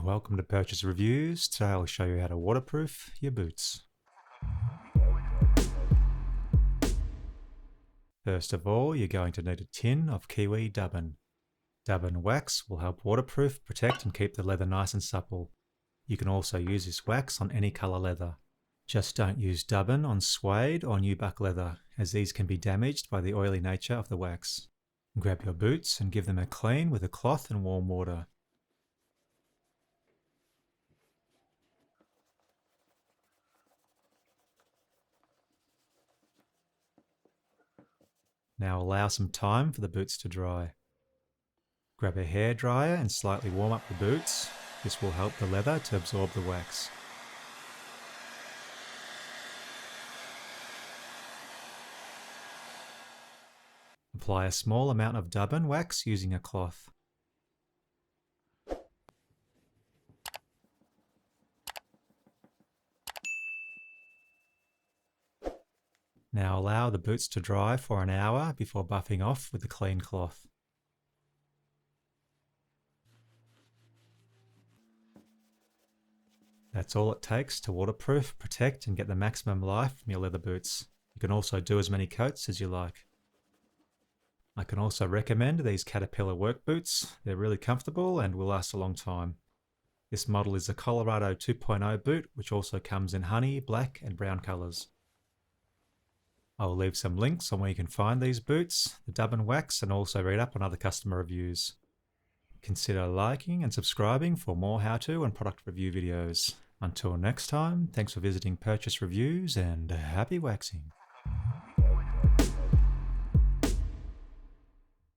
welcome to Purchase Reviews. Today I'll show you how to waterproof your boots. First of all, you're going to need a tin of Kiwi Dubbin. Dubbin wax will help waterproof, protect and keep the leather nice and supple. You can also use this wax on any colour leather. Just don't use Dubbin on suede or nubuck leather, as these can be damaged by the oily nature of the wax. Grab your boots and give them a clean with a cloth and warm water. Now allow some time for the boots to dry. Grab a hairdryer and slightly warm up the boots. This will help the leather to absorb the wax. Apply a small amount of Dubbin wax using a cloth. Now allow the boots to dry for an hour before buffing off with a clean cloth. That's all it takes to waterproof, protect and get the maximum life from your leather boots. You can also do as many coats as you like. I can also recommend these Caterpillar work boots. They're really comfortable and will last a long time. This model is a Colorado 2.0 boot, which also comes in honey, black and brown colours. I will leave some links on where you can find these boots, the Dubbin wax, and also read up on other customer reviews. Consider liking and subscribing for more how-to and product review videos. Until next time, thanks for visiting Purchase Reviews and happy waxing.